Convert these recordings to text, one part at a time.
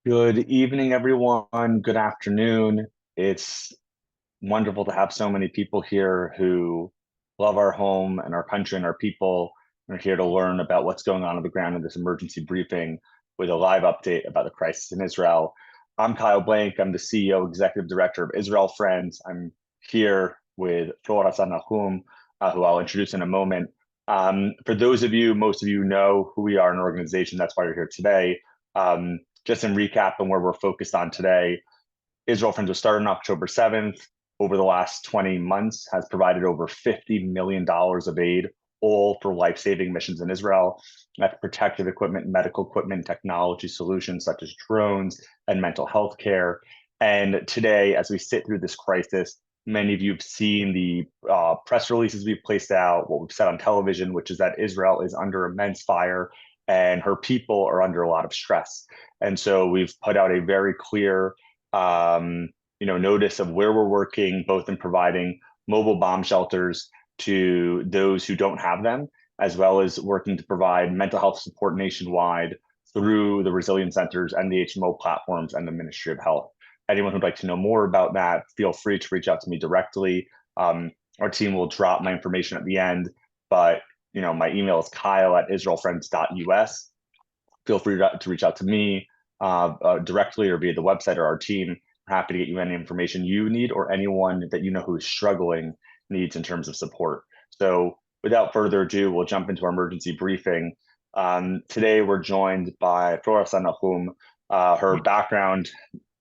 Good evening, everyone. Good afternoon. It's wonderful to have so many people here who love our home and our country and our people and are here to learn about what's going on the ground in this emergency briefing with a live update about the crisis in Israel. I'm Kyle Blank. I'm the CEO, Executive Director of Israel Friends. I'm here with Fleur Hassan-Nahoum, who I'll introduce in a moment. For those of you, most of you know who we are, an organization. That's why you're here today. Just in recap and where we're focused on today, Israel Friends was started on October 7th. Over the last 20 months, has provided over $50 million of aid, all for life-saving missions in Israel. That's protective equipment, medical equipment, technology solutions such as drones and mental health care. And today, as we sit through this crisis, many of you have seen the press releases we've placed out, what we've said on television, which is that Israel is under immense fire and her people are under a lot of stress. And so we've put out a very clear notice of where we're working, both in providing mobile bomb shelters to those who don't have them, as well as working to provide mental health support nationwide through the resilience centers and the HMO platforms and the Ministry of Health. Anyone who'd like to know more about that, feel free to reach out to me directly. Our team will drop my information at the end, but my email is kyle@israelfriends.us. Feel free to reach out to me directly or via the website or our team. I'm happy to get you any information you need or anyone that you know who is struggling needs in terms of support. So without further ado, we'll jump into our emergency briefing. Today, we're joined by Fleur Hassan-Nahoum. Her background,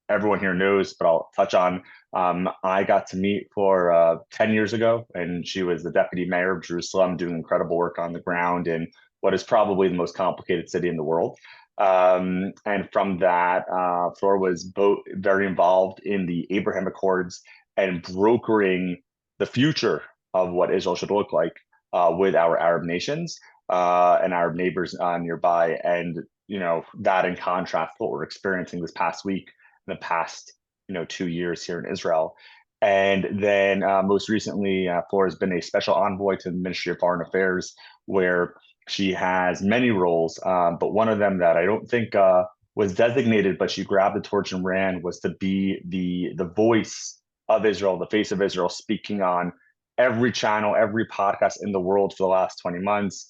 everyone here knows, but I'll touch on. I got to meet Fleur 10 years ago, and she was the deputy mayor of Jerusalem, doing incredible work on the ground in what is probably the most complicated city in the world. And from that, Fleur was both very involved in the Abraham Accords and brokering the future of what Israel should look like with our Arab nations and Arab neighbors nearby. And that in contrast, what we're experiencing this past week, in the past 2 years here in Israel. And then most recently, Fleur has been a special envoy to the Ministry of Foreign Affairs, where she has many roles, but one of them that I don't think was designated, but she grabbed the torch and ran, was to be the voice of Israel, the face of Israel, speaking on every channel, every podcast in the world for the last 20 months.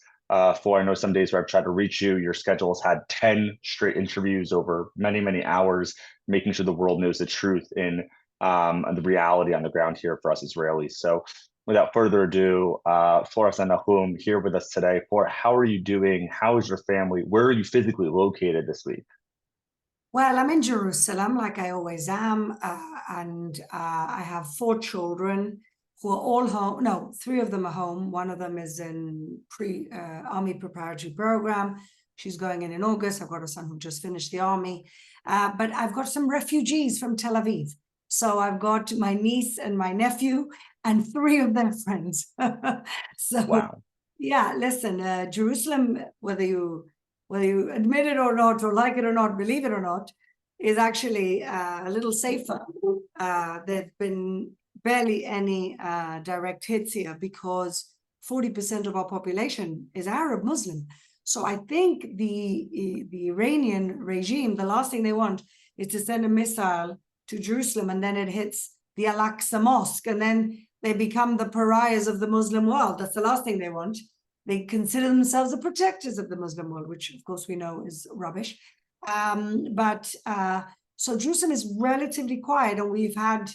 For I know some days where I've tried to reach you, your schedule has had 10 straight interviews over many, many hours, making sure the world knows the truth in the reality on the ground here for us Israelis. So without further ado, Fleur Hassan-Nahoum here with us today. Fleur, how are you doing? How is your family? Where are you physically located this week? Well, I'm in Jerusalem, like I always am, and I have four children who are all home. No, three of them are home. One of them is in army preparatory program. She's going in August. I've got a son who just finished the army, but I've got some refugees from Tel Aviv. So I've got my niece and my nephew and three of their friends. So Wow. yeah, listen, Jerusalem, whether you admit it or not, or like it or not, believe it or not, is actually a little safer. There've been barely any direct hits here because 40% of our population is Arab Muslim. So I think the Iranian regime, the last thing they want is to send a missile to Jerusalem and then it hits the Al-Aqsa Mosque and then they become the pariahs of the Muslim world. That's the last thing they want. They consider themselves the protectors of the Muslim world, which of course we know is rubbish. So Jerusalem is relatively quiet, and we've had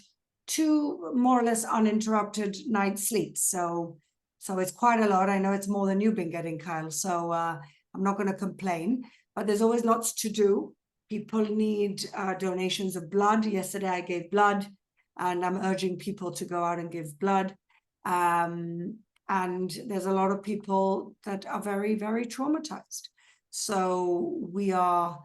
two more or less uninterrupted night sleeps. So it's quite a lot. I know it's more than you've been getting, Kyle. So I'm not going to complain, but there's always lots to do. People need donations of blood. Yesterday I gave blood, and I'm urging people to go out and give blood. And there's a lot of people that are very, very traumatized. So we are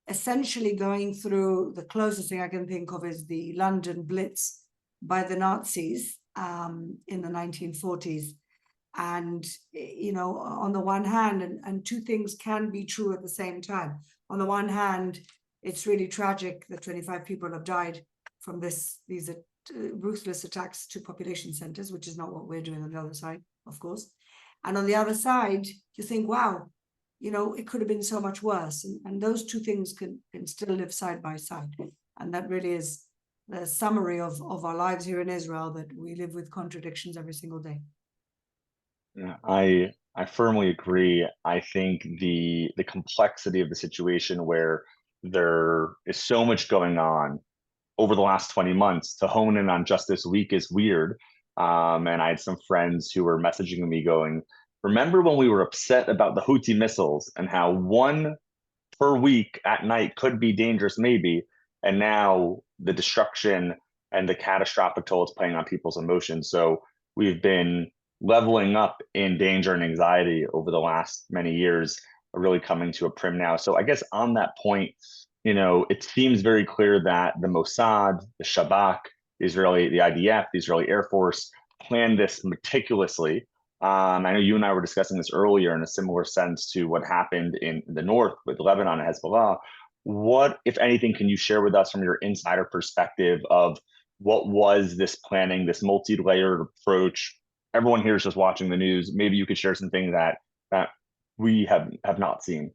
essentially going through, the closest thing I can think of is the London Blitz by the Nazis in the 1940s. And, on the one hand, and two things can be true at the same time. On the one hand, it's really tragic that 25 people have died from these ruthless attacks to population centers, which is not what we're doing on the other side, of course. And on the other side, you think, wow, it could have been so much worse. And those two things can still live side by side. And that really is the summary of our lives here in Israel, that we live with contradictions every single day. Yeah, I firmly agree. I think the complexity of the situation where there is so much going on over the last 20 months to hone in on just this week is weird. And I had some friends who were messaging me going, remember when we were upset about the Houthi missiles and how one per week at night could be dangerous, maybe. And now the destruction and the catastrophic toll it's playing on people's emotions. So we've been leveling up in danger and anxiety over the last many years, really coming to a prim now. So I guess on that point, it seems very clear that the Mossad, the Shabak, the IDF, the Israeli Air Force planned this meticulously. I know you and I were discussing this earlier in a similar sense to what happened in the north with Lebanon and Hezbollah. What, if anything, can you share with us from your insider perspective of what was this planning, this multi-layered approach? Everyone here is just watching the news. Maybe you could share something that we have not seen.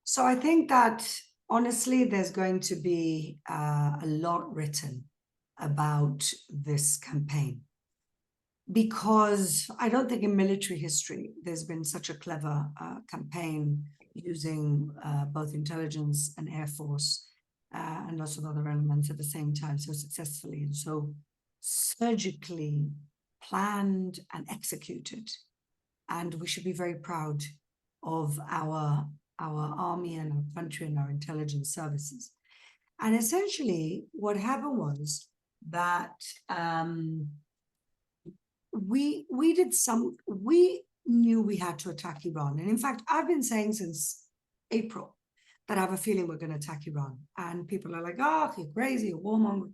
So I think that honestly, there's going to be a lot written about this campaign, because I don't think in military history there's been such a clever campaign using both intelligence and Air Force and lots of other elements at the same time so successfully and so surgically planned and executed. And we should be very proud of our army and our country and our intelligence services. And essentially what happened was that we knew we had to attack Iran. And in fact, I've been saying since April that I have a feeling we're going to attack Iran. And people are like, oh, you're crazy, you're warmonger.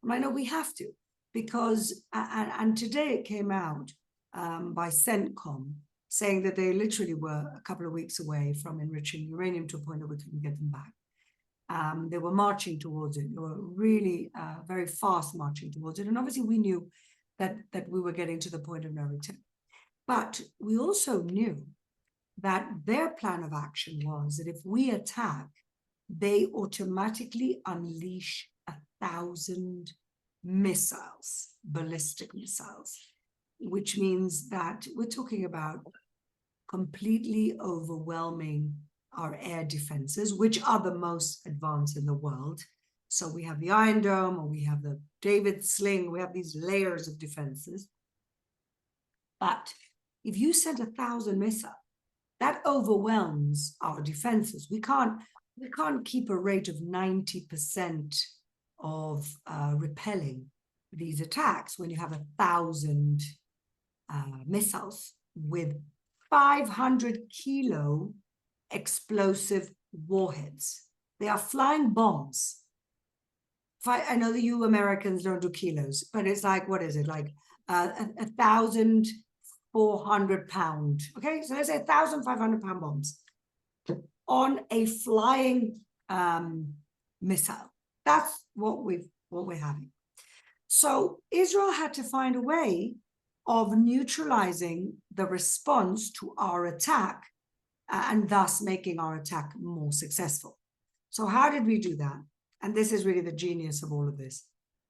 I know we have to, because, and today it came out by CENTCOM saying that they literally were a couple of weeks away from enriching uranium to a point that we couldn't get them back. They were marching towards it. They were really very fast marching towards it. And obviously we knew that we were getting to the point of no return. But we also knew that their plan of action was that if we attack, they automatically unleash 1,000 missiles, ballistic missiles, which means that we're talking about completely overwhelming our air defenses, which are the most advanced in the world. So we have the Iron Dome, or we have the David Sling, we have these layers of defenses. But if you send 1,000 missiles, that overwhelms our defenses. We can't keep a rate of 90% of repelling these attacks when you have 1,000 missiles with 500-kilo explosive warheads. They are flying bombs. I know that you Americans don't do kilos, but it's like, what is it? Like 1,400 pound. Okay, so let's say 1,500-pound bombs on a flying missile. That's what we're having. So Israel had to find a way of neutralizing the response to our attack and thus making our attack more successful. So how did we do that? And this is really the genius of all of this,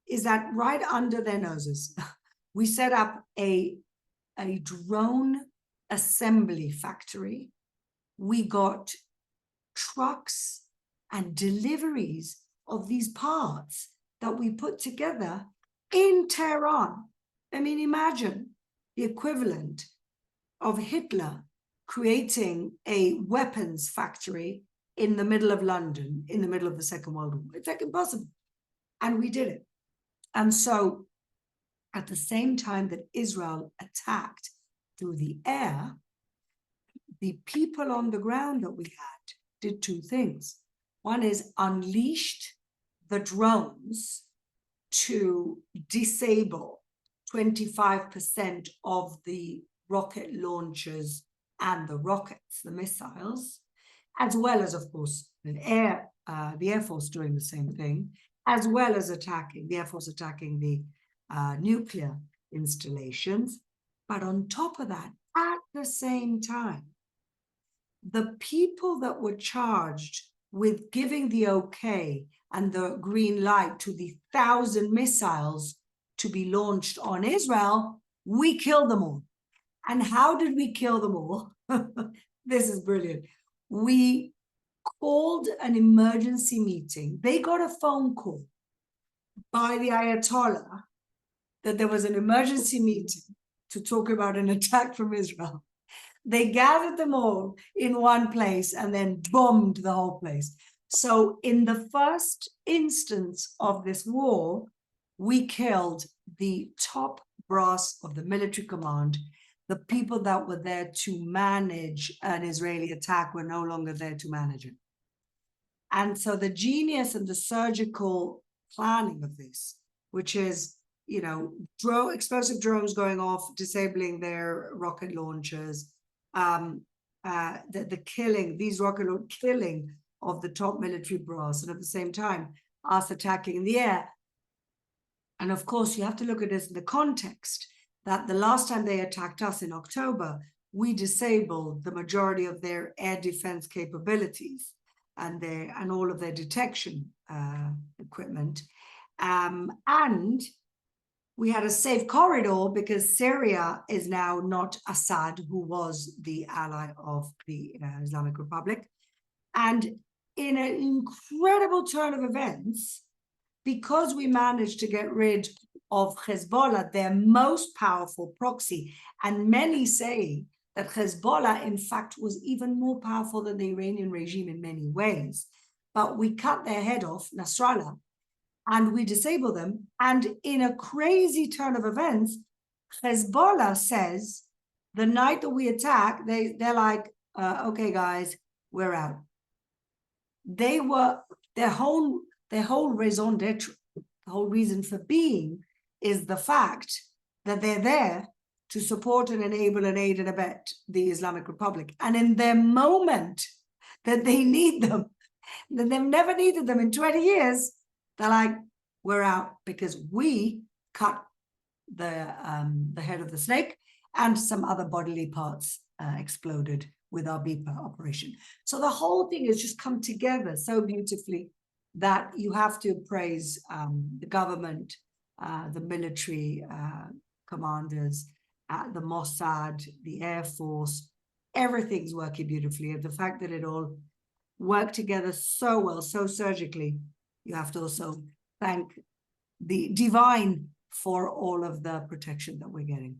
is that right under their noses, we set up a drone assembly factory. We got trucks and deliveries of these parts that we put together in Tehran. I mean, imagine the equivalent of Hitler creating a weapons factory in the middle of London, in the middle of the Second World War. It's like impossible. And we did it. And so at the same time that Israel attacked through the air, the people on the ground that we had did two things. One is unleashed the drones to disable 25% of the rocket launchers and the rockets, the missiles, as well as, of course, the Air Force doing the same thing, as well as the Air Force attacking the nuclear installations. But on top of that, at the same time, the people that were charged with giving the okay and the green light to the 1,000 missiles to be launched on Israel, we killed them all. And how did we kill them all? This is brilliant. We called an emergency meeting. They got a phone call by the Ayatollah that there was an emergency meeting to talk about an attack from Israel. They gathered them all in one place and then bombed the whole place. So in the first instance of this war, we killed the top brass of the military command. The people that were there to manage an Israeli attack were no longer there to manage it. And so the genius and the surgical planning of this, which is, you know, explosive drones going off, disabling their rocket launchers, the killing, these killing of the top military brass, and at the same time, us attacking in the air. And of course, you have to look at this in the context that the last time they attacked us in October, we disabled the majority of their air defense capabilities and all of their detection equipment. And we had a safe corridor because Syria is now not Assad, who was the ally of the Islamic Republic. And in an incredible turn of events, because we managed to get rid of Hezbollah, their most powerful proxy, and many say that Hezbollah, in fact, was even more powerful than the Iranian regime in many ways. But we cut their head off, Nasrallah, and we disable them. And in a crazy turn of events, Hezbollah says, the night that we attack, they're like, okay, guys, we're out. They were, their whole raison d'etre, the whole reason for being is the fact that they're there to support and enable and aid and abet the Islamic Republic. And in their moment that they need them, that they've never needed them in 20 years, they're like, we're out because we cut the head of the snake and some other bodily parts exploded with our BEPA operation. So the whole thing has just come together so beautifully that you have to praise the government, the military commanders, the Mossad, the Air Force. Everything's working beautifully. And the fact that it all worked together so well, so surgically, you have to also thank the divine for all of the protection that we're getting.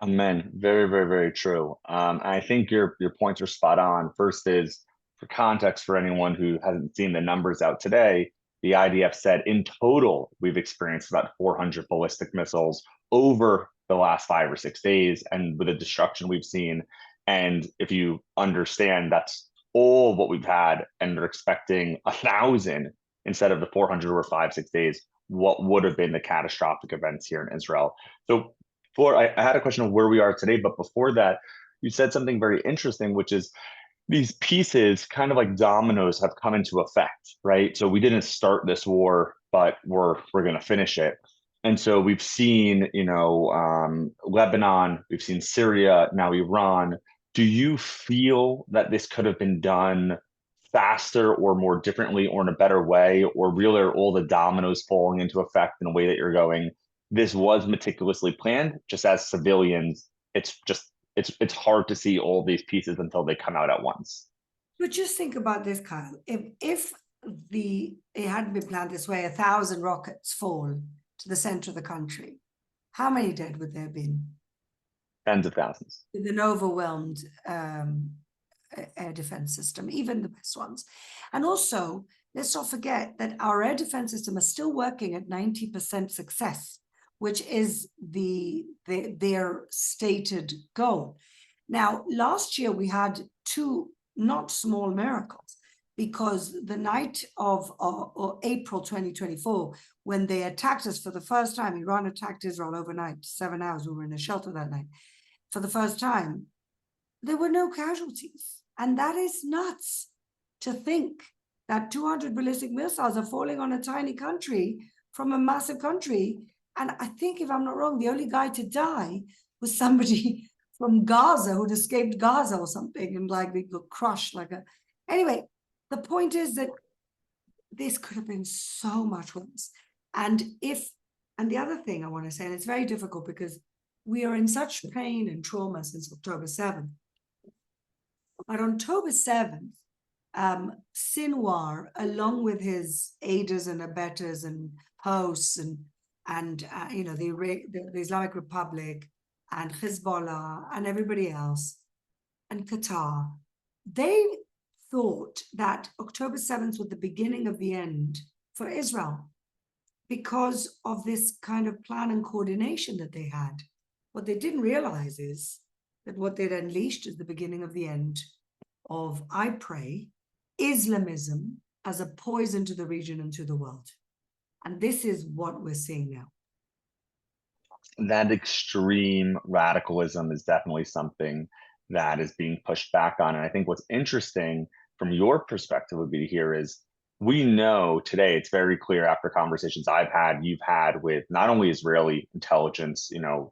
Amen. Very, very, very true. I think your points are spot on. First is, for context for anyone who hasn't seen the numbers out today, the IDF said in total, we've experienced about 400 ballistic missiles over the last 5 or 6 days, and with the destruction we've seen. And if you understand that's all what we've had, and they're expecting 1,000 instead of the 400 over 5-6 days, what would have been the catastrophic events here in Israel. So Fleur, I had a question of where we are today, but before that, you said something very interesting, which is these pieces, kind of like dominoes, have come into effect, right? So we didn't start this war, but we're going to finish it. And so we've seen, Lebanon, we've seen Syria, now Iran. Do you feel that this could have been done faster or more differently or in a better way, or really are all the dominoes falling into effect in a way that you're going, this was meticulously planned? Just as civilians, it's hard to see all these pieces until they come out at once. But just think about this, Kyle. If it hadn't been planned this way, 1,000 rockets fall to the center of the country, how many dead would there have been? Tens of thousands. With an overwhelmed air defense system, even the best ones. And also, let's not forget that our air defense system is still working at 90% success, which is their stated goal. Now, last year we had 2 not small miracles, because the night of April 2024, when they attacked us for the first time, Iran attacked Israel overnight, 7 hours, we were in a shelter that night. For the first time, there were no casualties. And that is nuts to think that 200 ballistic missiles are falling on a tiny country from a massive country. And I think, if I'm not wrong, the only guy to die was somebody from Gaza who'd escaped Gaza or something, and like they got crushed like a. Anyway, the point is that this could have been so much worse. And the other thing I want to say, and it's very difficult because we are in such pain and trauma since October 7th. But on October 7th, Sinwar, along with his aiders and abettors and hosts and the Islamic Republic and Hezbollah and everybody else and Qatar, they thought that October 7th was the beginning of the end for Israel because of this kind of plan and coordination that they had. What they didn't realize is that what they'd unleashed is the beginning of the end of, I pray, Islamism as a poison to the region and to the world. And this is what we're seeing now. That extreme radicalism is definitely something that is being pushed back on. And I think what's interesting from your perspective would be to hear is, we know today, it's very clear after conversations you've had with not only Israeli intelligence,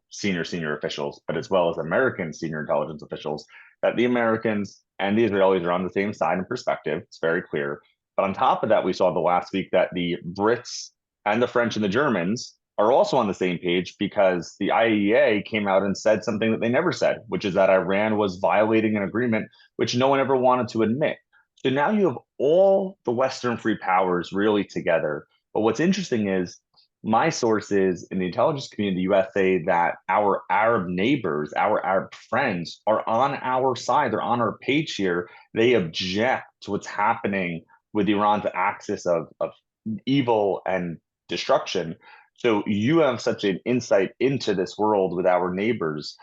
senior officials, but as well as American senior intelligence officials, that the Americans and the Israelis are on the same side in perspective. It's very clear. But on top of that, we saw the last week that the Brits and the French and the Germans are also on the same page, because the IAEA came out and said something that they never said, which is that Iran was violating an agreement which no one ever wanted to admit. So now you have all the Western free powers really together. But what's interesting is my sources in the intelligence community in the US say that our Arab neighbors, our Arab friends are on our side. They're on our page here. They object to what's happening with Iran's axis of evil and destruction. So you have such an insight into this world with our neighbors.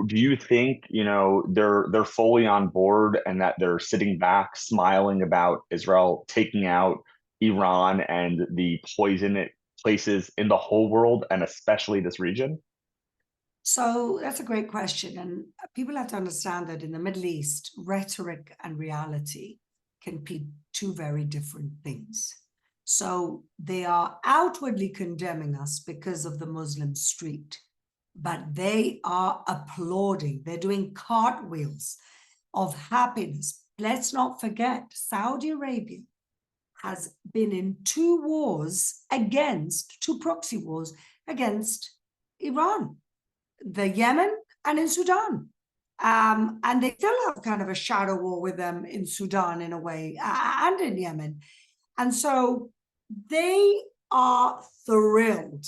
Do you think, they're fully on board and that they're sitting back smiling about Israel taking out Iran and the poison it places in the whole world and especially this region? So that's a great question. And people have to understand that in the Middle East, rhetoric and reality can be two very different things. So they are outwardly condemning us because of the Muslim street, but they are applauding. They're doing cartwheels of happiness. Let's not forget, Saudi Arabia has been in two proxy wars against Iran, the Yemen and in Sudan. And they still have kind of a shadow war with them in Sudan in a way, and in Yemen. And so they are thrilled.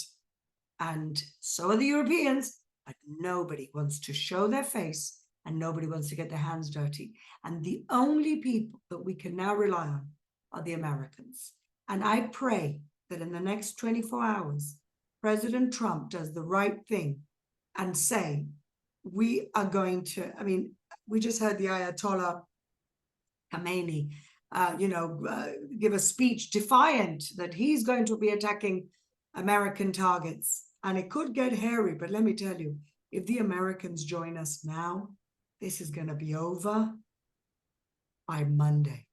And so are the Europeans, but nobody wants to show their face and nobody wants to get their hands dirty. And the only people that we can now rely on are the Americans. And I pray that in the next 24 hours, President Trump does the right thing and say, we are going to, we just heard the Ayatollah Khamenei, give a speech defiant that he's going to be attacking American targets. And it could get hairy, but let me tell you, if the Americans join us now, this is going to be over by Monday.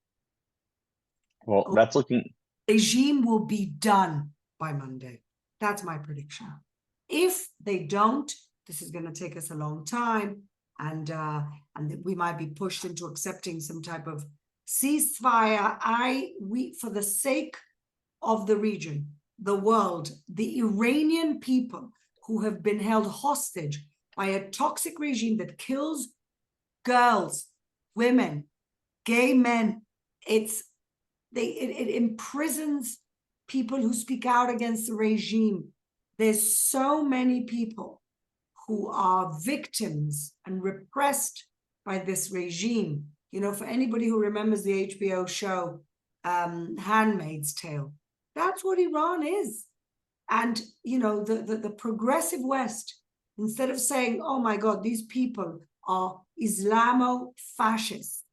Well, that's looking... Regime will be done by Monday. That's my prediction. If they don't, this is going to take us a long time, and we might be pushed into accepting some type of ceasefire. For the sake of the region, the world, the Iranian people who have been held hostage by a toxic regime that kills girls, women, gay men. It imprisons people who speak out against the regime. There's so many people who are victims and repressed by this regime. For anybody who remembers the HBO show Handmaid's Tale, that's what Iran is. And, the progressive West, instead of saying, oh my God, these people are Islamo-fascists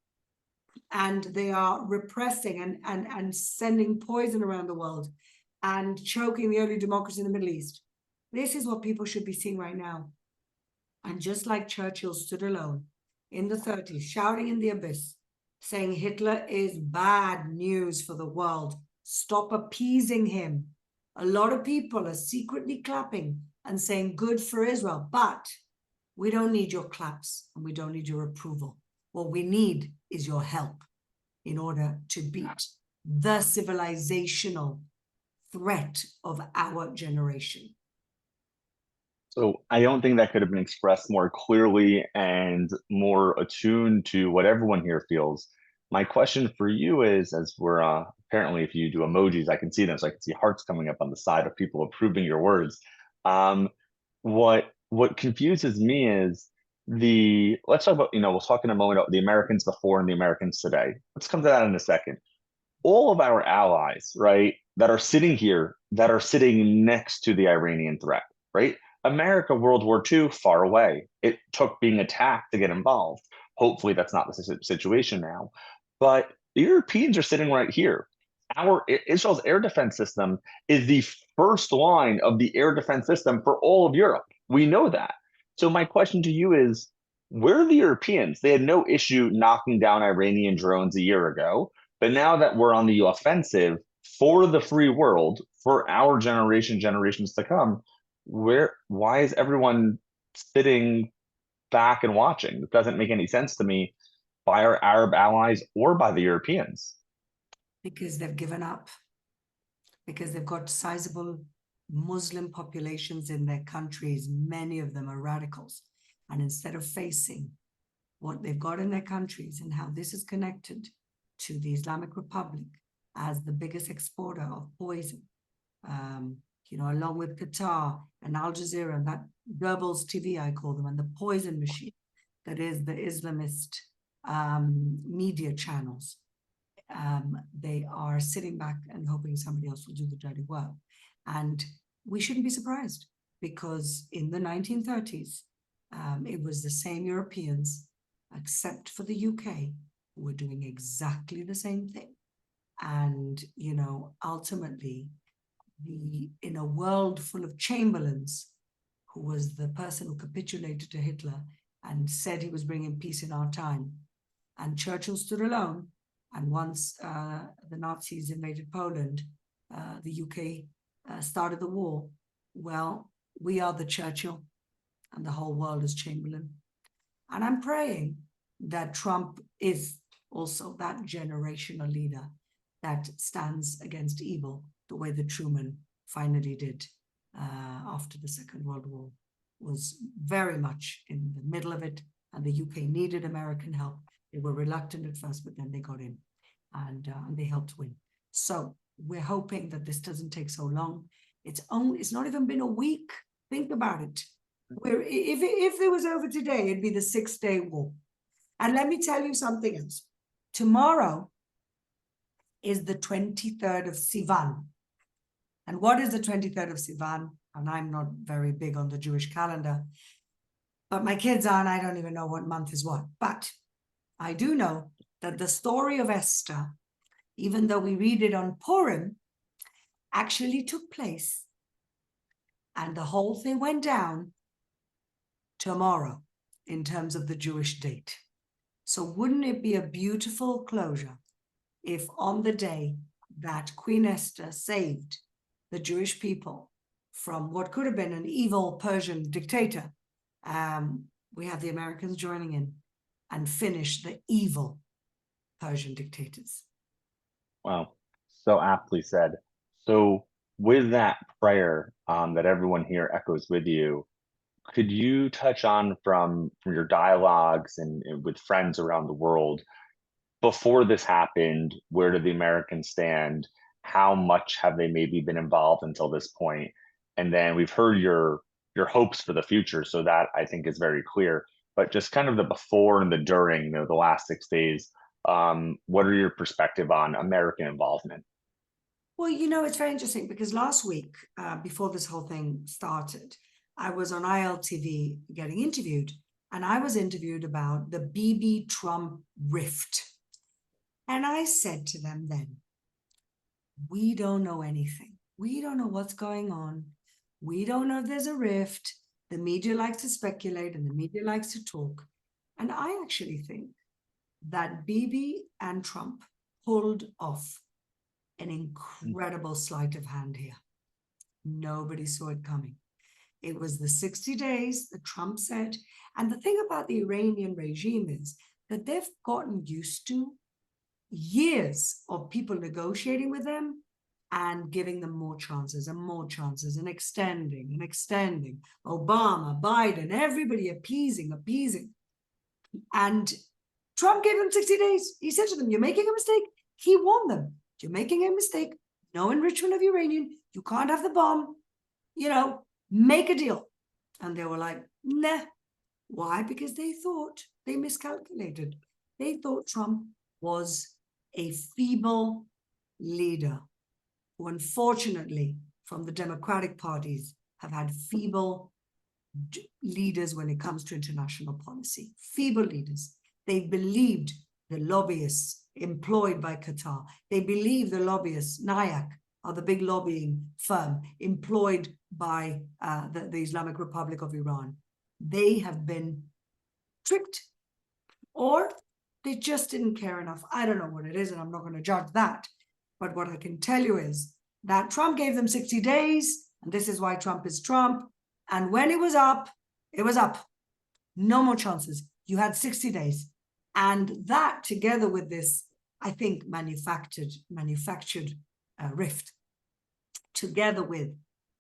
and they are repressing and sending poison around the world and choking the early democracy in the Middle East. This is what people should be seeing right now. And just like Churchill stood alone in the 30s, shouting in the abyss, saying Hitler is bad news for the world. Stop appeasing him. A lot of people are secretly clapping and saying good for Israel. But We don't need your claps and we don't need your approval. What we need is your help in order to beat the civilizational threat of our generation. So I don't think that could have been expressed more clearly and more attuned to what everyone here feels. My question for you is, as we're apparently, if you do emojis, I can see them, so I can see hearts coming up on the side of people approving your words. What confuses me is let's talk about, we'll talk in a moment about the Americans before and the Americans today. Let's come to that in a second. All of our allies, right, that are sitting here, that are sitting next to the Iranian threat, right? America, World War II, far away. It took being attacked to get involved. Hopefully, that's not the situation now. But the Europeans are sitting right here. Israel's air defense system is the first line of the air defense system for all of Europe. We know that. So my question to you is, where are the Europeans? They had no issue knocking down Iranian drones a year ago. But now that we're on the offensive for the free world, for our generation, generations to come, why is everyone sitting back and watching? It doesn't make any sense to me by our Arab allies or by the Europeans. Because they've given up. Because they've got sizable Muslim populations in their countries. Many of them are radicals. And instead of facing what they've got in their countries and how this is connected to the Islamic Republic as the biggest exporter of poison, along with Qatar and Al Jazeera and that Goebbels TV, I call them, and the poison machine that is the Islamist media channels. They are sitting back and hoping somebody else will do the dirty work. And we shouldn't be surprised, because in the 1930s, it was the same Europeans, except for the UK, who were doing exactly the same thing. And, ultimately, in a world full of Chamberlains, who was the person who capitulated to Hitler and said he was bringing peace in our time, and Churchill stood alone. And once the Nazis invaded Poland, the UK started the war. Well, we are the Churchill and the whole world is Chamberlain. And I'm praying that Trump is also that generational leader that stands against evil the way that Truman finally did after the Second World War. Was very much in the middle of it, and the UK needed American help. They were reluctant at first, but then they got in, and they helped win. So we're hoping that this doesn't take so long. It's not even been a week. Think about it. If it was over today, it'd be the 6-day war. And let me tell you something else. Tomorrow is the 23rd of Sivan. And what is the 23rd of Sivan? And I'm not very big on the Jewish calendar, but my kids are, and I don't even know what month is what. But I do know that the story of Esther, even though we read it on Purim, actually took place. And the whole thing went down tomorrow in terms of the Jewish date. So wouldn't it be a beautiful closure if on the day that Queen Esther saved the Jewish people from what could have been an evil Persian dictator, we have the Americans joining in and finish the evil Persian dictators. Wow, so aptly said. So with that prayer that everyone here echoes with you, could you touch on from your dialogues and with friends around the world, before this happened, where did the Americans stand? How much have they maybe been involved until this point? And then we've heard your hopes for the future, so that I think is very clear. But just kind of the before and the during, the last 6 days, what are your perspective on American involvement? Well, it's very interesting because last week, before this whole thing started, I was on ILTV getting interviewed, and I was interviewed about the Bibi Trump rift. And I said to them then, we don't know anything. We don't know what's going on. We don't know if there's a rift. The media likes to speculate and the media likes to talk. And I actually think that Bibi and Trump pulled off an incredible sleight of hand here. Nobody saw it coming. It was the 60 days that Trump said. And the thing about the Iranian regime is that they've gotten used to years of people negotiating with them and giving them more chances and extending. Obama, Biden, everybody appeasing. And Trump gave them 60 days. He said to them, you're making a mistake. He warned them, you're making a mistake. No enrichment of uranium. You can't have the bomb. Make a deal. And they were like, nah. Why? Because they thought they miscalculated. They thought Trump was a feeble leader who, unfortunately, from the Democratic parties, have had feeble leaders when it comes to international policy. Feeble leaders. They believed the lobbyists employed by Qatar. They believed the lobbyists, NIAC, are the big lobbying firm employed by the Islamic Republic of Iran. They have been tricked, or they just didn't care enough. I don't know what it is, and I'm not going to judge that. But what I can tell you is that Trump gave them 60 days, and this is why Trump is Trump. And when it was up, it was up. No more chances. You had 60 days. And that, together with this, I think, manufactured rift, together with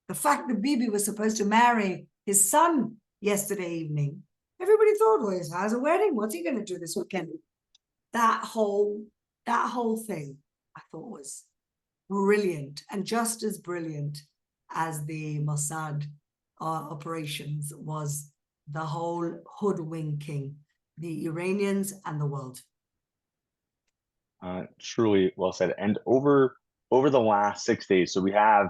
the fact that Bibi was supposed to marry his son yesterday evening. Everybody thought, well, he has a wedding. What's he going to do this weekend? That whole thing, I thought, was brilliant, and just as brilliant as the Mossad operations was the whole hoodwinking the Iranians and the world. Truly well said. And over the last 6 days, so we have,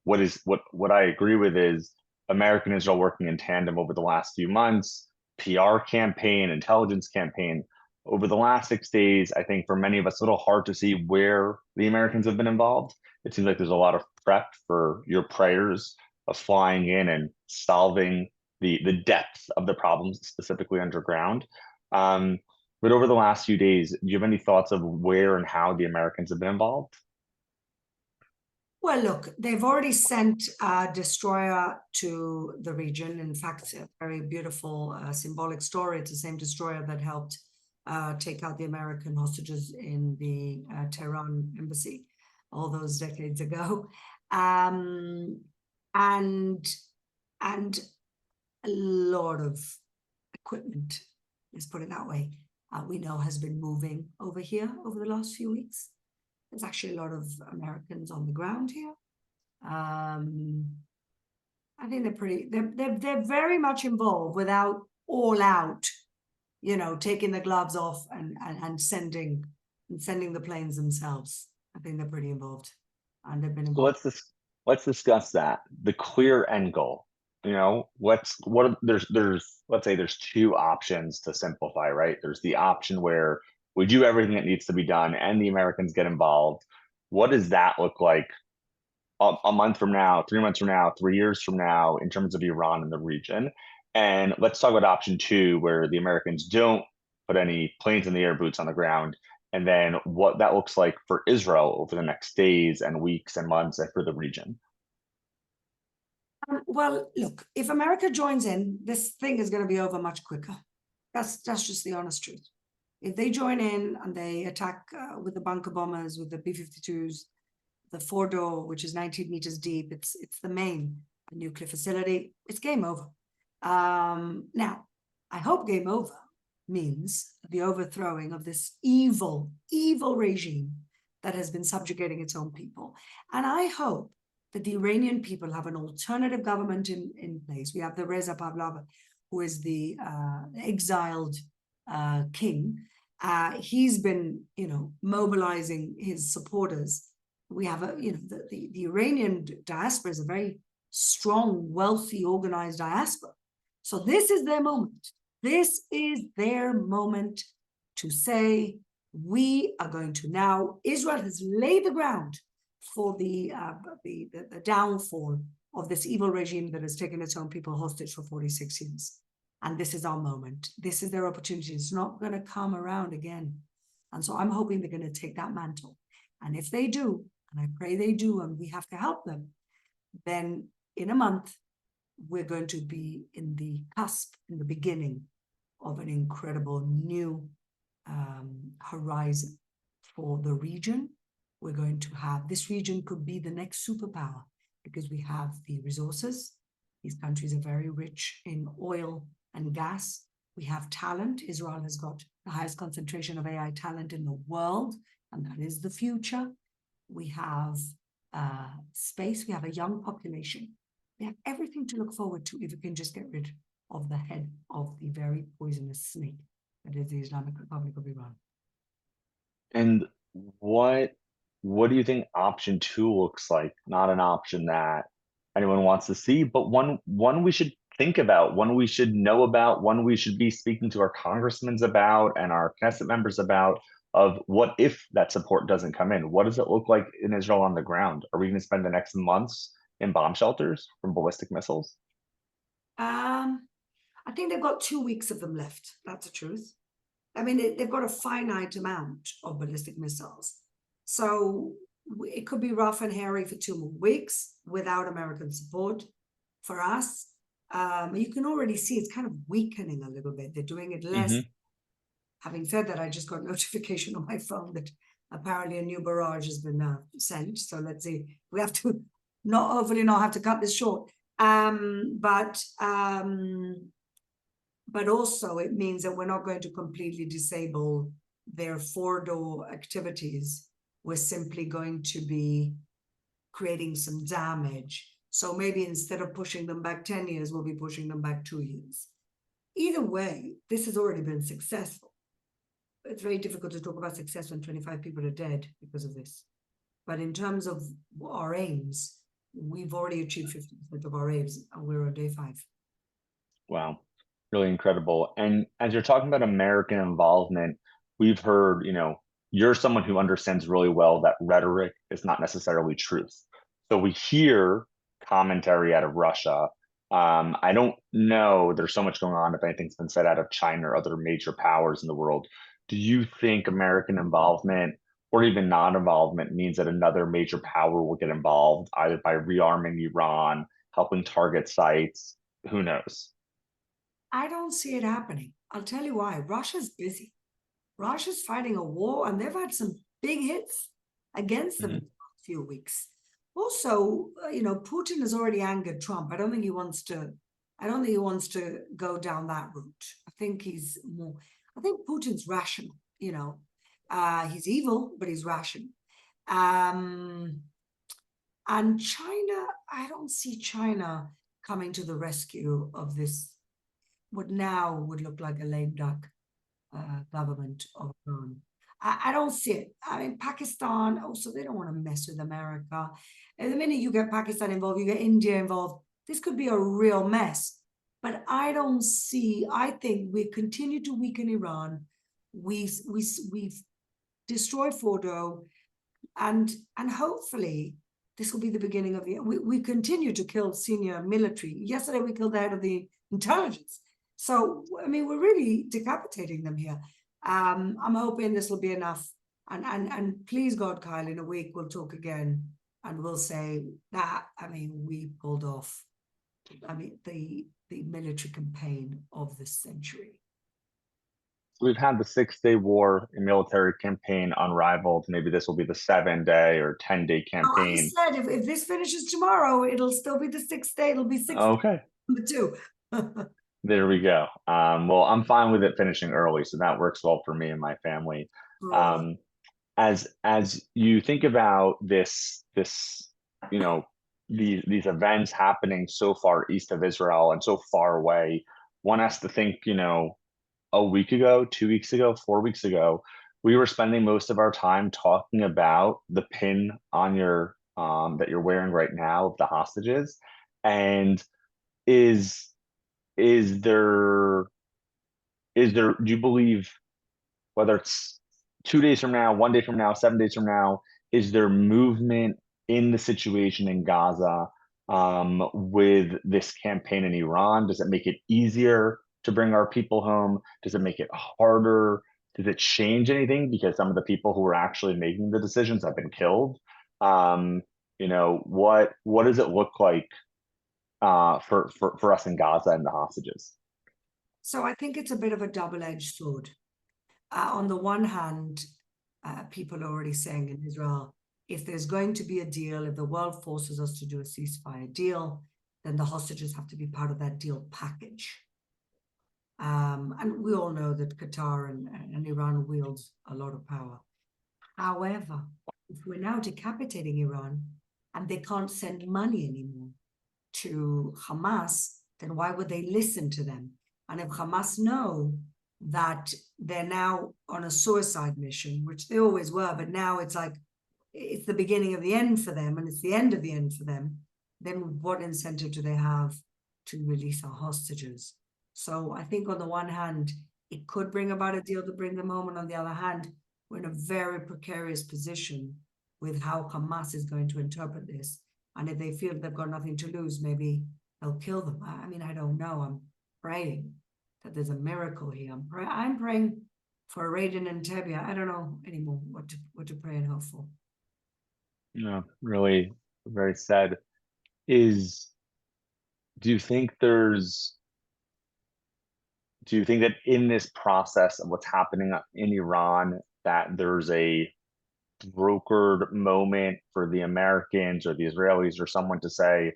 what I agree with is America and Israel working in tandem over the last few months, PR campaign, intelligence campaign. Over the last 6 days, I think for many of us, it's a little hard to see where the Americans have been involved. It seems like there's a lot of prep for your prayers of flying in and solving the depth of the problems, specifically underground. But over the last few days, do you have any thoughts of where and how the Americans have been involved? Well, look, they've already sent a destroyer to the region. In fact, a very beautiful symbolic story. It's the same destroyer that helped take out the American hostages in the Tehran embassy all those decades ago. And a lot of equipment, let's put it that way, we know has been moving over here over the last few weeks. There's actually a lot of Americans on the ground here. I think they're very much involved without all out, taking the gloves off and sending the planes themselves. I think they're pretty involved, and they've been involved. So let's discuss that. The clear end goal. Let's say there's two options to simplify, right? There's the option where we do everything that needs to be done and the Americans get involved. What does that look like a month from now, 3 months from now, 3 years from now, in terms of Iran and the region? And let's talk about option two, where the Americans don't put any planes in the air, boots on the ground, and then what that looks like for Israel over the next days and weeks and months and for the region. Well, look, if America joins in, this thing is going to be over much quicker. That's just the honest truth. If they join in and they attack with the bunker bombers, with the B-52s, the 4-door, which is 19 meters deep, it's the main nuclear facility, it's game over. Now, I hope game over means the overthrowing of this evil regime that has been subjugating its own people. And I hope that the Iranian people have an alternative government in place. We have the Reza Pahlavi, who is the exiled king. He's been, mobilizing his supporters. We have the Iranian diaspora is a very strong, wealthy, organized diaspora. So this is their moment. This is their moment to say, we are going to now, Israel has laid the ground for the downfall of this evil regime that has taken its own people hostage for 46 years. And this is our moment. This is their opportunity. It's not going to come around again. And so I'm hoping they're going to take that mantle. And if they do, and I pray they do, and we have to help them, then in a month, we're going to be in the cusp, in the beginning of an incredible new horizon for the region. We're going to have, this region could be the next superpower because we have the resources. These countries are very rich in oil and gas. We have talent. Israel has got the highest concentration of AI talent in the world, and that is the future. We have space. We have a young population. We have everything to look forward to if we can just get rid of the head of the very poisonous snake that is the Islamic Republic of Iran. And what do you think option two looks like? Not an option that anyone wants to see, but one we should think about, one we should know about, one we should be speaking to our congressmen about and our Knesset members about, of what if that support doesn't come in? What does it look like in Israel on the ground? Are we going to spend the next months in bomb shelters from ballistic missiles? I think they've got 2 weeks of them left. That's the truth. I mean, they've got a finite amount of ballistic missiles. So it could be rough and hairy for 2 more weeks without American support for us. You can already see it's kind of weakening a little bit. They're doing it less. Mm-hmm. Having said that, I just got a notification on my phone that apparently a new barrage has been sent. So let's see. We have to hopefully not have to cut this short. But also it means that we're not going to completely disable their four-door activities. We're simply going to be creating some damage. So maybe instead of pushing them back 10 years, we'll be pushing them back 2 years. Either way, this has already been successful. It's very difficult to talk about success when 25 people are dead because of this. But in terms of our aims, we've already achieved 50% of our aims, and we're on day 5. Wow, really incredible. And as you're talking about American involvement, we've heard, you're someone who understands really well that rhetoric is not necessarily truth. So we hear commentary out of Russia. I don't know, there's so much going on if anything's been said out of China or other major powers in the world. Do you think American involvement or even non-involvement means that another major power will get involved, either by rearming Iran, helping target sites? Who knows? I don't see it happening. I'll tell you why. Russia's busy. Russia's fighting a war, and they've had some big hits against them in the last few weeks. Also, Putin has already angered Trump. I don't think he wants to go down that route. I think Putin's rational. He's evil, but he's rational. And China, I don't see China coming to the rescue of this, what now would look like a lame duck government of Iran. I don't see it. I mean, Pakistan, also, they don't want to mess with America. And the minute you get Pakistan involved, you get India involved, this could be a real mess. But I think we continue to weaken Iran. We've destroyed Fordo, and hopefully this will be the beginning of we continue to kill senior military. Yesterday we killed the head of the intelligence. So, I mean, we're really decapitating them here. I'm hoping this will be enough. And please, God, Kyle, in a week, we'll talk again and we'll say that, we pulled off, the military campaign of this century. We've had the 6-day war and military campaign unrivaled. Maybe this will be the 7-day or 10-day campaign. I said, if this finishes tomorrow, it'll still be the 6th day. It'll be 6 Okay. Number 2. There we go. Well, I'm fine with it finishing early, so that works well for me and my family. As you think about this, these events happening so far east of Israel and so far away, one has to think, a week ago, 2 weeks ago, 4 weeks ago, we were spending most of our time talking about the pin on your that you're wearing right now of the hostages, and do you believe, whether it's 2 days from now, 1 day from now, 7 days from now, is there movement in the situation in Gaza with this campaign in Iran? Does it make it easier to bring our people home? Does it make it harder? Does it change anything because some of the people who are actually making the decisions have been killed? What does it look like for us in Gaza and the hostages? So I think it's a bit of a double-edged sword. On the one hand, people are already saying in Israel, if there's going to be a deal, if the world forces us to do a ceasefire deal, then the hostages have to be part of that deal package. And we all know that Qatar and Iran wields a lot of power. However, if we're now decapitating Iran and they can't send money anymore to Hamas, then why would they listen to them? And if Hamas know that they're now on a suicide mission, which they always were, but now it's like, it's the beginning of the end for them and it's the end of the end for them, then what incentive do they have to release our hostages? So I think on the one hand, it could bring about a deal to bring them home. And on the other hand, we're in a very precarious position with how Hamas is going to interpret this. And if they feel they've got nothing to lose, maybe they'll kill them. I mean, I don't know. I'm praying that there's a miracle here. I'm praying for a raid in Entebbe. I don't know anymore what to pray and hope for. Yeah, really very sad. Do you think that in this process of what's happening in Iran, that there's a brokered moment for the Americans or the Israelis or someone to say,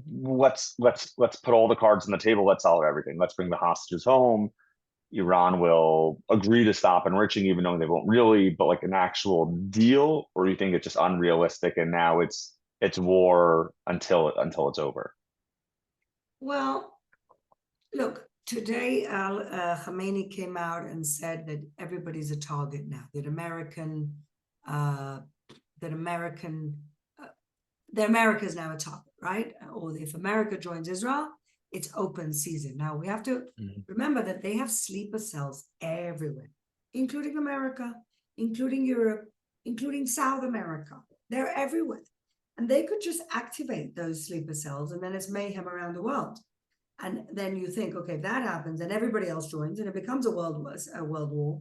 let's put all the cards on the table, let's solve everything, let's bring the hostages home. Iran will agree to stop enriching, even though they won't really, but like an actual deal, or you think it's just unrealistic and now it's war until it's over? Well, look, today Khamenei came out and said that everybody's a target now. That America is now a target, right? Or if America joins Israel, it's open season. Now we have to remember that they have sleeper cells everywhere, including America, including Europe, including South America. They're everywhere. And they could just activate those sleeper cells and then it's mayhem around the world. And then you think, okay, if that happens, then everybody else joins and it becomes a world war.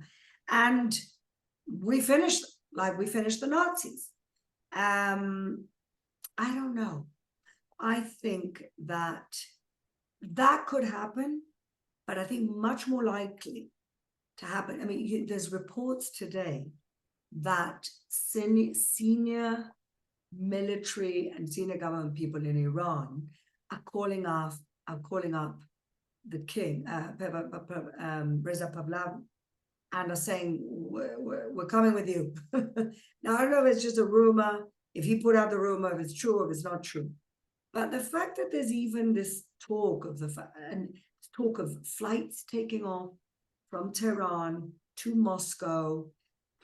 And we finish like we finished the Nazis. I don't know. I think that could happen, but I think much more likely to happen. I mean, there's reports today that senior military and senior government people in Iran are calling up the king, Reza Pahlavi, and are saying, we're coming with you. Now, I don't know if it's just a rumor, if he put out the rumor, if it's true or if it's not true. But the fact that there's even this talk of flights taking off from Tehran to Moscow,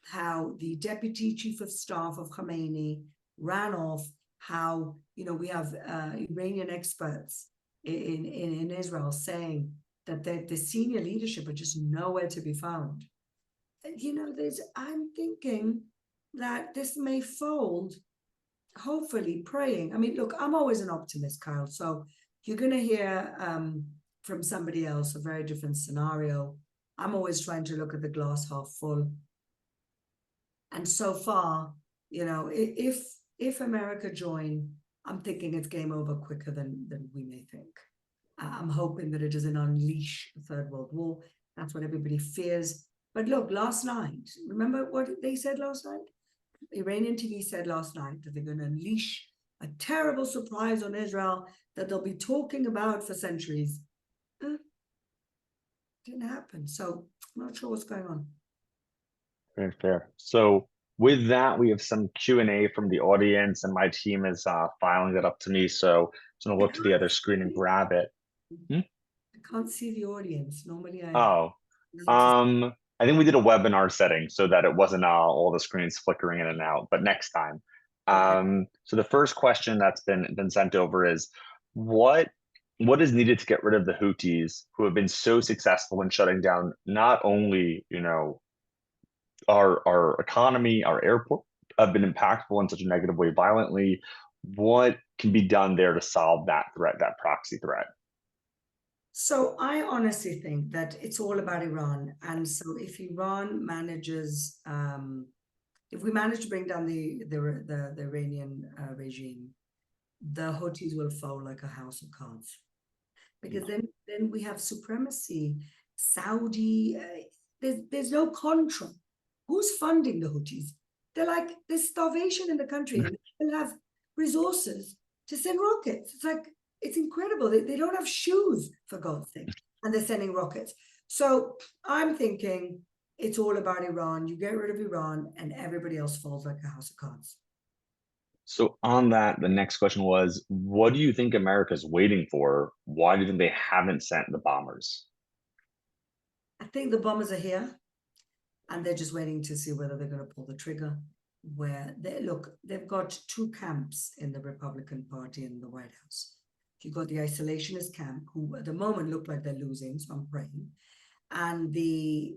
how the deputy chief of staff of Khamenei ran off, how, we have Iranian experts in Israel saying that the senior leadership are just nowhere to be found. I'm thinking that this may fold, hopefully praying. I mean, look, I'm always an optimist, Kyle. So you're going to hear from somebody else a very different scenario. I'm always trying to look at the glass half full. And so far, if America join, I'm thinking it's game over quicker than we may think. I'm hoping that it doesn't unleash a third world war. That's what everybody fears. But look, last night, remember what they said last night? Iranian TV said last night that they're going to unleash a terrible surprise on Israel that they'll be talking about for centuries. Didn't happen. So I'm not sure what's going on. Very fair. So with that, we have some Q&A from the audience, and my team is filing that up to me. So I'm going to look to the other screen and grab it. I can't see the audience. Normally I think we did a webinar setting so that it wasn't all the screens flickering in and out, but next time. Okay. So the first question that's been sent over is, what is needed to get rid of the Houthis, who have been so successful in shutting down not only, our economy, our airport, have been impactful in such a negative way violently. What can be done there to solve that threat, that proxy threat? So I honestly think that it's all about Iran. And so if Iran manages, if we manage to bring down the Iranian regime, the Houthis will fall like a house of cards. Because then we have supremacy, Saudi, there's no contra. Who's funding the Houthis? They're like, there's starvation in the country and they have resources to send rockets. It's like, it's incredible. They don't have shoes, for God's sake, and they're sending rockets. So I'm thinking it's all about Iran. You get rid of Iran and everybody else falls like a house of cards. So on that, the next question was, what do you think America's waiting for? Why do you think they haven't sent the bombers? I think the bombers are here and they're just waiting to see whether they're going to pull the trigger. Where they look, they've got two camps in the Republican Party in the White House. You've got the isolationist camp, who at the moment look like they're losing, so I'm praying, and the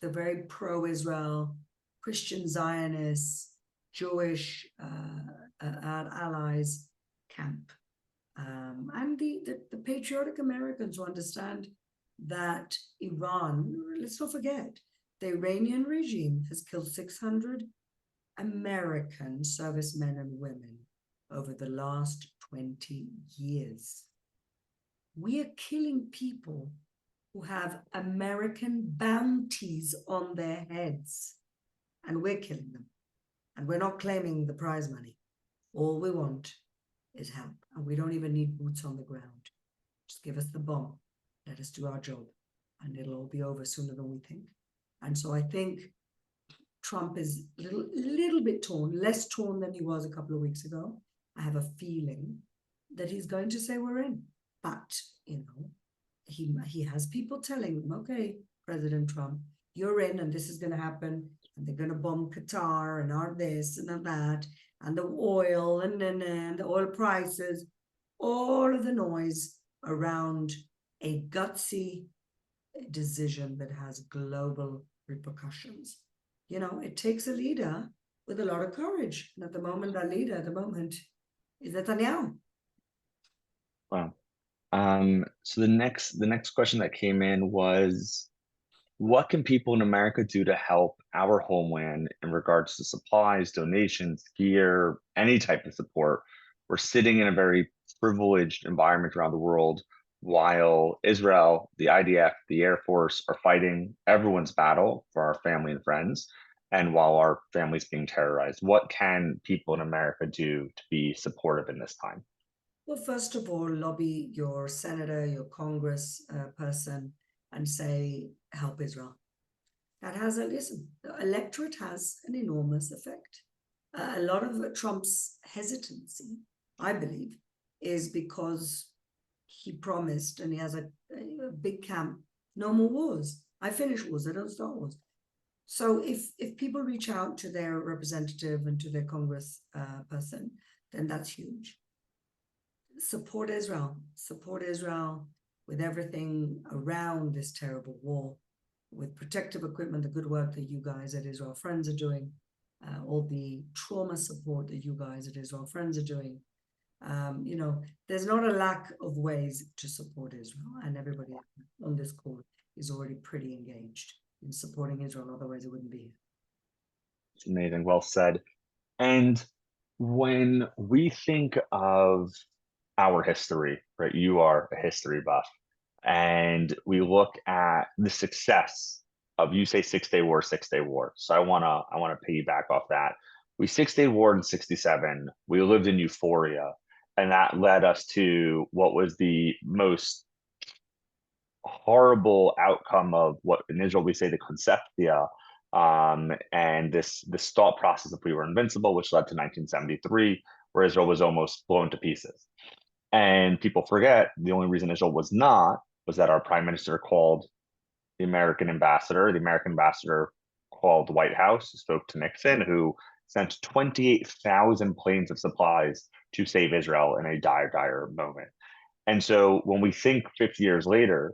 very pro-Israel, Christian Zionist, Jewish allies camp, and the patriotic Americans who understand that Iran, let's not forget, the Iranian regime has killed 600 American servicemen and women over the last 20 years. We are killing people who have American bounties on their heads, and we're killing them. And we're not claiming the prize money. All we want is help, and we don't even need boots on the ground. Just give us the bomb, let us do our job, and it'll all be over sooner than we think. And so I think Trump is a little bit torn, less torn than he was a couple of weeks ago. I have a feeling that he's going to say we're in. But, you know, he has people telling him, okay, President Trump, you're in and this is going to happen. And they're going to bomb Qatar and all this and that. And the oil and the oil prices. All of the noise around a gutsy decision that has global repercussions. You know, it takes a leader with a lot of courage. And at the moment, that leader at the moment is Netanyahu. Wow. So the next question that came in was, what can people in America do to help our homeland in regards to supplies, donations, gear, any type of support? We're sitting in a very privileged environment around the world while Israel, the IDF, the Air Force are fighting everyone's battle for our family and friends, and while our family's being terrorized. What can people in America do to be supportive in this time? Well, first of all, lobby your senator, your Congress person, and say, help Israel. That has listen, the electorate has an enormous effect. A lot of Trump's hesitancy, I believe, is because he promised, and he has a big camp, no more wars. I finish wars, I don't start wars. So if people reach out to their representative and to their Congress person, then that's huge. Support Israel with everything around this terrible war, with protective equipment, the good work that you guys at Israel Friends are doing, all the trauma support that you guys at Israel Friends are doing. You know, there's not a lack of ways to support Israel, and everybody on this call is already pretty engaged in supporting Israel. Otherwise, it wouldn't be here. It's amazing. Well said. And when we think of our history, right? You are a history buff, and we look at the success of, you say 6 Day War, 6 Day War. So I wanna piggyback off that. We 6 Day War in '67. We lived in euphoria, and that led us to what was the most horrible outcome of what in Israel we say the conceptia, and this thought process of we were invincible, which led to 1973, where Israel was almost blown to pieces. And people forget the only reason Israel was not was that our prime minister called the American ambassador. The American ambassador called the White House, spoke to Nixon, who sent 28,000 planes of supplies to save Israel in a dire moment. And so when we think 50 years later,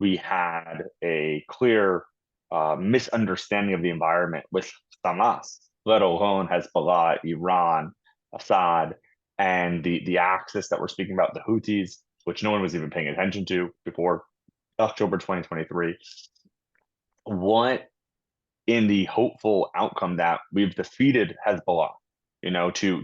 we had a clear misunderstanding of the environment with Hamas, let alone Hezbollah, Iran, Assad, and the axis that we're speaking about, the Houthis, which no one was even paying attention to before October 2023. What in the hopeful outcome that we've defeated Hezbollah, you know, to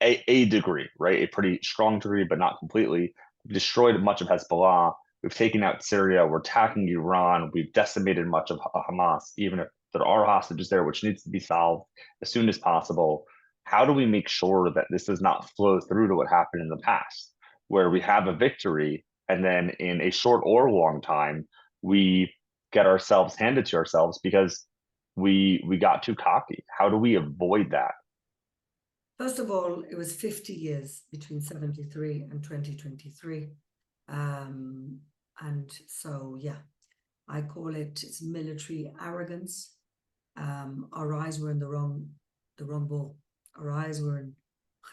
a degree, right? A pretty strong degree, but not completely. We've destroyed much of Hezbollah. We've taken out Syria. We're attacking Iran. We've decimated much of Hamas, even if there are hostages there, which needs to be solved as soon as possible. How do we make sure that this does not flow through to what happened in the past, where we have a victory and then in a short or long time, we get ourselves handed to ourselves because we got too cocky? How do we avoid that? First of all, it was 50 years between 73 and 2023. And so, yeah, I call it's military arrogance. Our eyes were in the wrong ball. Our eyes were in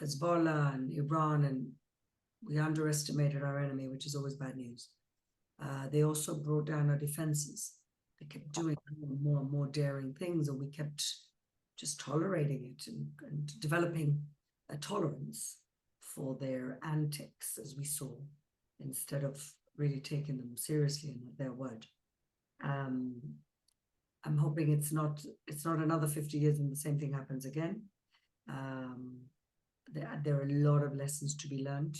Hezbollah and Iran, and we underestimated our enemy, which is always bad news. They also brought down our defenses. They kept doing more and more daring things, and we kept just tolerating it and developing a tolerance for their antics, as we saw, instead of really taking them seriously and at their word. I'm hoping it's not another 50 years and the same thing happens again. There are a lot of lessons to be learned,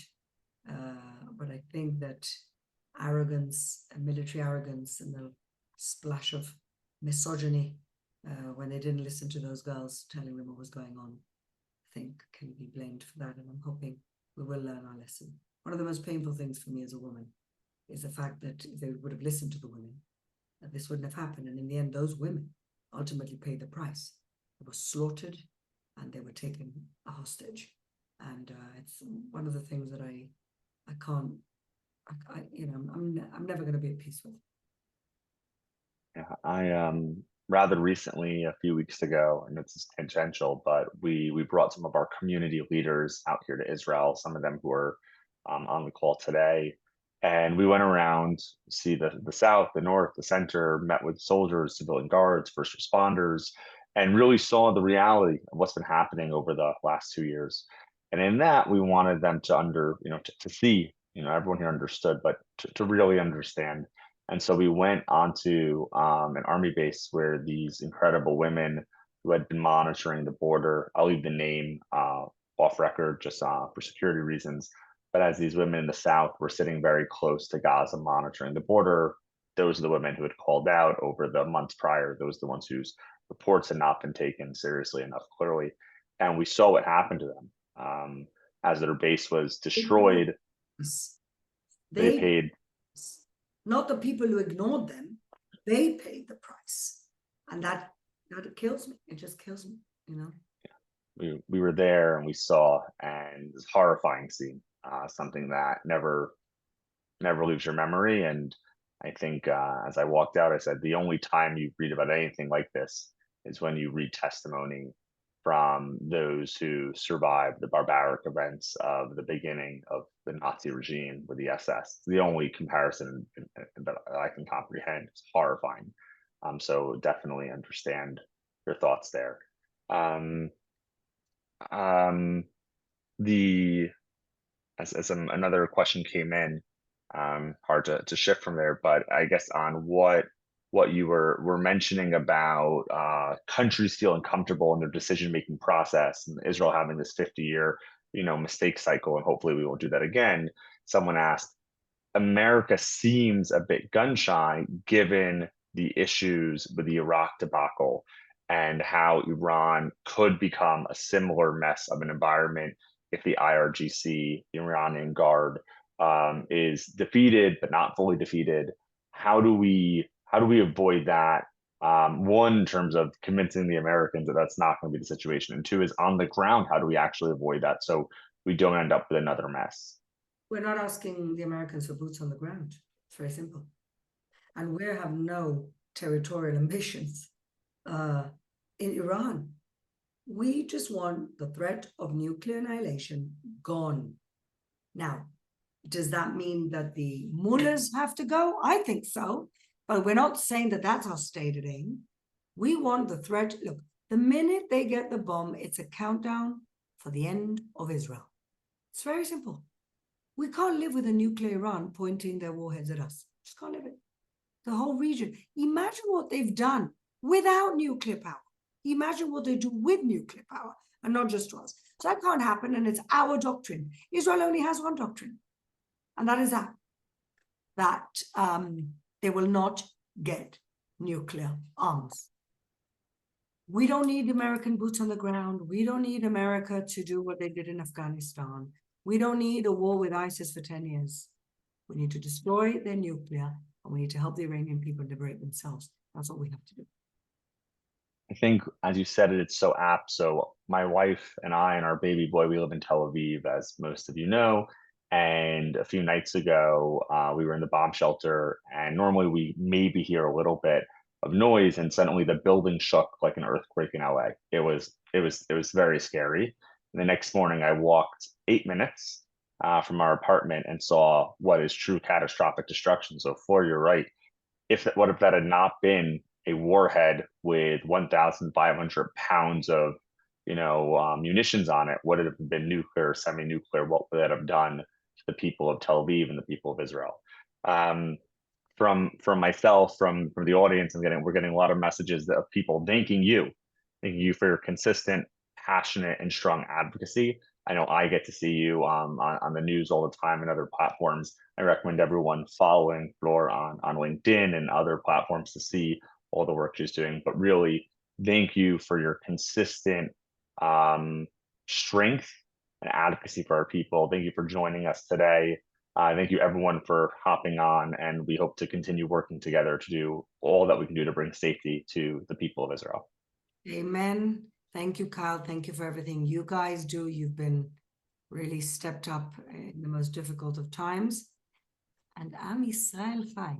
but I think that arrogance and military arrogance and the splash of misogyny when they didn't listen to those girls telling them what was going on, I think can be blamed for that. And I'm hoping we will learn our lesson. One of the most painful things for me as a woman is the fact that if they would have listened to the women, that this wouldn't have happened. And in the end, those women ultimately paid the price. They were slaughtered and they were taken a hostage. And it's one of the things that I'm never going to be at peace with. Yeah, I rather recently, a few weeks ago, and it's tangential, but we brought some of our community leaders out here to Israel, some of them who are on the call today. And we went around, see the south, the north, the center, met with soldiers, civilian guards, first responders, and really saw the reality of what's been happening over the last 2 years. And in that, we wanted them to see, everyone here understood, but to really understand. And so we went onto an army base where these incredible women who had been monitoring the border, I'll leave the name off record just for security reasons, but as these women in the South were sitting very close to Gaza monitoring the border, those are the women who had called out over the months prior. Those are the ones whose reports had not been taken seriously enough, clearly. And we saw what happened to them. As their base was destroyed, they paid. Not the people who ignored them, they paid the price. And that kills me. It just kills me, We were there and we saw, and it's a horrifying scene, something that never leaves your memory. And I think as I walked out, I said, the only time you read about anything like this is when you read testimony from those who survived the barbaric events of the beginning of the Nazi regime with the SS. It's the only comparison that I can comprehend. It's horrifying. So definitely understand your thoughts there. Another question came in, hard to shift from there, but I guess on what you were mentioning about countries feeling comfortable in their decision-making process, and Israel having this 50-year mistake cycle, and hopefully we won't do that again. Someone asked, America seems a bit gun shy given the issues with the Iraq debacle and how Iran could become a similar mess of an environment if the IRGC, the Iranian Guard, is defeated but not fully defeated. How do we avoid that? One, in terms of convincing the Americans that that's not going to be the situation, and two is on the ground, how do we actually avoid that so we don't end up with another mess? We're not asking the Americans for boots on the ground. It's very simple. And we have no territorial ambitions in Iran. We just want the threat of nuclear annihilation gone. Now, does that mean that the mullahs have to go? I think so, but we're not saying that that's our stated aim. We want the threat. Look, the minute they get the bomb, it's a countdown for the end of Israel. It's very simple. We can't live with a nuclear Iran pointing their warheads at us. Just can't live it. The whole region. Imagine what they've done without nuclear power. Imagine what they do with nuclear power, and not just to us. So that can't happen, and it's our doctrine. Israel only has one doctrine, and that is that they will not get nuclear arms. We don't need American boots on the ground. We don't need America to do what they did in Afghanistan. We don't need a war with ISIS for 10 years. We need to destroy their nuclear, and we need to help the Iranian people liberate themselves. That's what we have to do. I think, as you said it, it's so apt. So my wife and I and our baby boy, we live in Tel Aviv, as most of you know. And a few nights ago, we were in the bomb shelter, and normally we maybe hear a little bit of noise, and suddenly the building shook like an earthquake in LA. It was very scary. And the next morning, I walked 8 minutes from our apartment and saw what is true catastrophic destruction. So, Fleur, you're right. What if that had not been a warhead with 1,500 pounds of munitions on it? Would it have been nuclear, semi-nuclear? What would that have done to the people of Tel Aviv and the people of Israel? From myself, from the audience, we're getting a lot of messages of people thanking you for your consistent, passionate, and strong advocacy. I know I get to see you on the news all the time and other platforms. I recommend everyone following Fleur on LinkedIn and other platforms to see all the work she's doing. But really, thank you for your consistent strength and advocacy for our people. Thank you for joining us today. Thank you, everyone, for hopping on, and we hope to continue working together to do all that we can do to bring safety to the people of Israel. Amen. Thank you, Kyle. Thank you for everything you guys do. You've been really stepped up in the most difficult of times. And Am Yisrael Chai.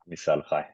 Misal Chai.